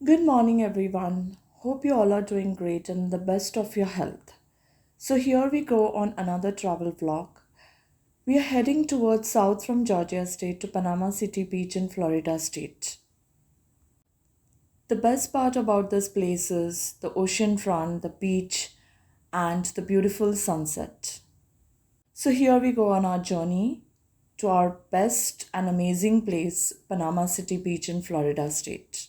Good morning, everyone. Hope you all are doing great and the best of your health. So, here we go on another travel vlog. We are heading towards south from Georgia State to Panama City Beach in Florida State. The best part about this place is the ocean front, the beach, and the beautiful sunset. So, here we go on our journey to our best and amazing place, Panama City Beach in Florida State.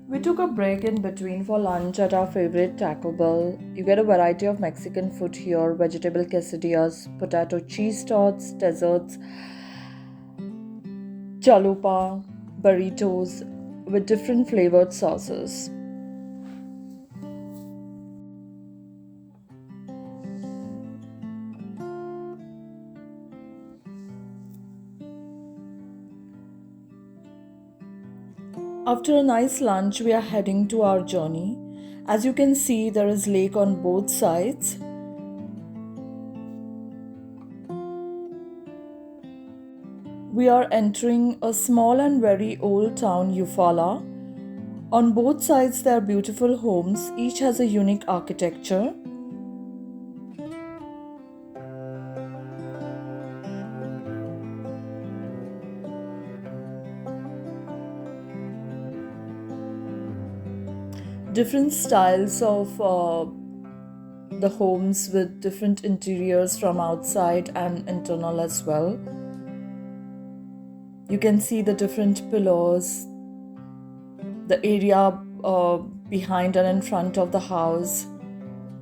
We took a break in between for lunch at our favorite Taco Bell. You get a variety of Mexican food here, vegetable quesadillas, potato cheese tots, desserts, chalupa, burritos with different flavored sauces. After a nice lunch, we are heading to our journey. As you can see, there is lake on both sides. We are entering a small and very old town, Eufaula. On both sides, there are beautiful homes, each has a unique architecture. Different styles of the homes with different interiors from outside and internal as well. You can see the different pillars, the area behind and in front of the house.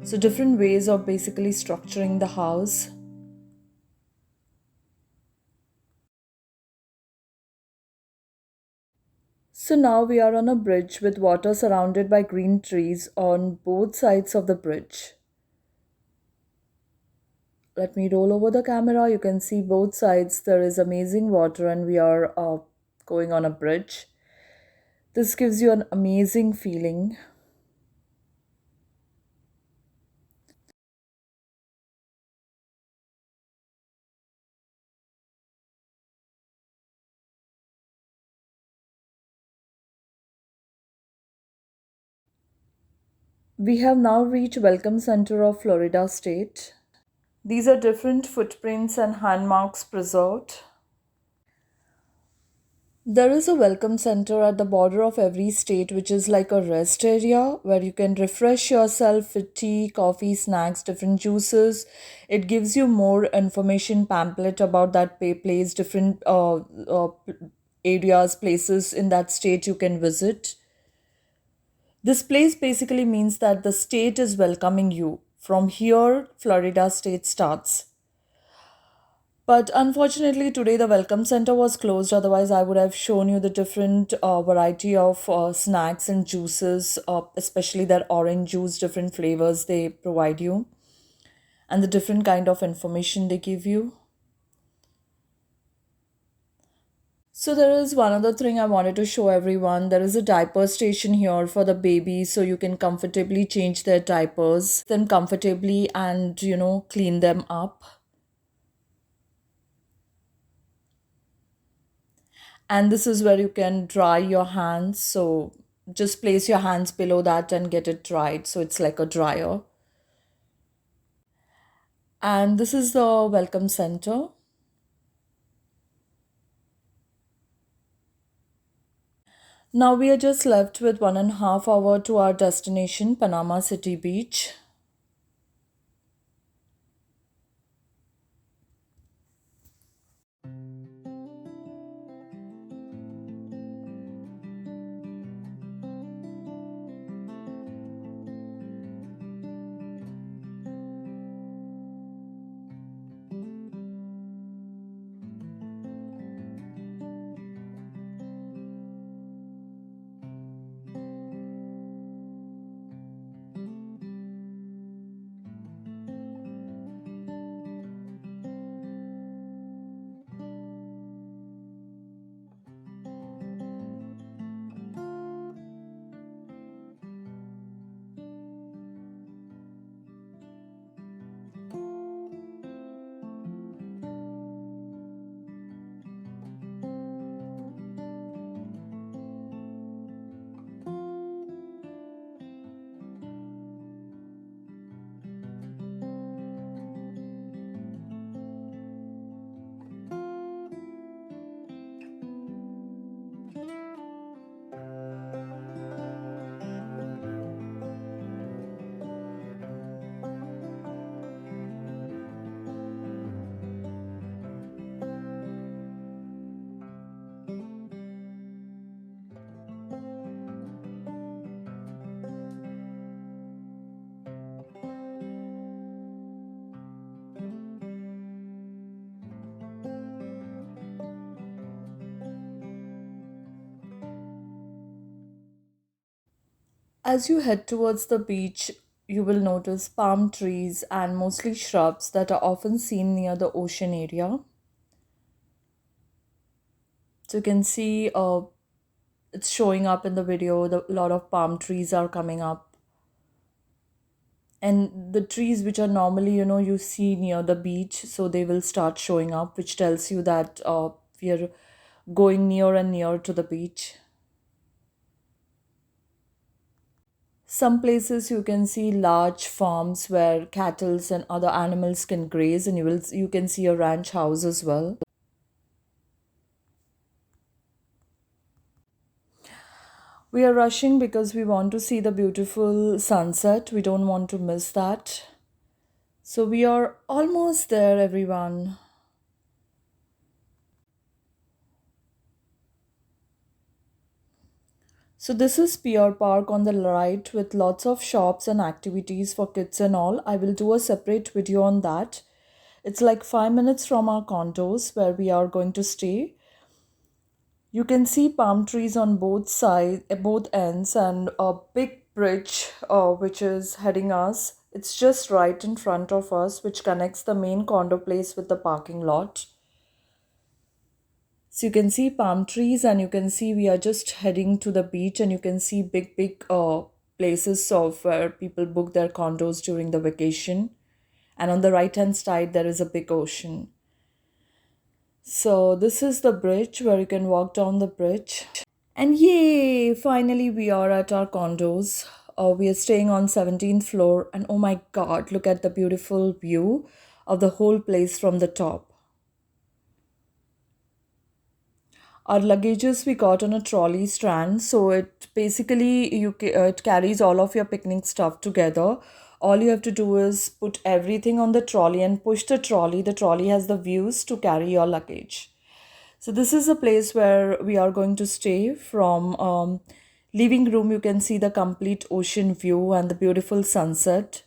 So, different ways of basically structuring the house. So, now we are on a bridge with water surrounded by green trees on both sides of the bridge. Let me roll over the camera. You can see both sides. There is amazing water, and we are going on a bridge. This gives you an amazing feeling. We have now reached Welcome Center of Florida State. These are different footprints and handmarks preserved. There is a welcome center at the border of every state, which is like a rest area where you can refresh yourself with tea, coffee, snacks, different juices. It gives you more information pamphlet about that place, different areas, places in that state you can visit. This place basically means that the state is welcoming you. From here, Florida state starts. But unfortunately, today the Welcome Center was closed. Otherwise, I would have shown you the different variety of snacks and juices, especially that orange juice, different flavors they provide you, and the different kind of information they give you. So there is one other thing I wanted to show everyone. There is a diaper station here for the baby, so you can comfortably change their diapers, them comfortably, and clean them up. And this is where you can dry your hands. So just place your hands below that and get it dried. So it's like a dryer. And this is the welcome center. Now we are just left with 1.5 hours to our destination, Panama City Beach. As you head towards the beach, you will notice palm trees and mostly shrubs that are often seen near the ocean area. So you can see it's showing up in the video. A lot of palm trees are coming up, and the trees which are normally you see near the beach, so they will start showing up, which tells you that we are going near and near to the beach. Some places you can see large farms where cattle and other animals can graze, and you can see a ranch house as well. We are rushing because we want to see the beautiful sunset. We don't want to miss that. So we are almost there, everyone. So this is Pier Park on the right with lots of shops and activities for kids and all. I will do a separate video on that. It's like 5 minutes from our condos where we are going to stay. You can see palm trees on both sides, both ends, and a big bridge which is heading us. It's just right in front of us, which connects the main condo place with the parking lot. So you can see palm trees, and you can see we are just heading to the beach, and you can see big places of where people book their condos during the vacation. And on the right hand side, there is a big ocean. So this is the bridge where you can walk down the bridge. And yay, finally we are at our condos. We are staying on 17th floor, and oh my god, look at the beautiful view of the whole place from the top. Our luggages we got on a trolley strand, so it basically it carries all of your picnic stuff together. All you have to do is put everything on the trolley and push the trolley. The trolley has the views to carry your luggage. So this is a place where we are going to stay. From living room, you can see the complete ocean view and the beautiful sunset.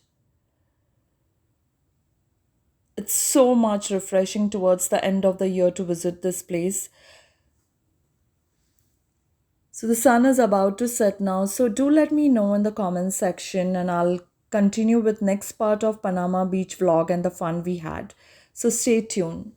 It's so much refreshing towards the end of the year to visit this place. So the sun is about to set now. So do let me know in the comments section, and I'll continue with next part of Panama Beach vlog and the fun we had. So stay tuned.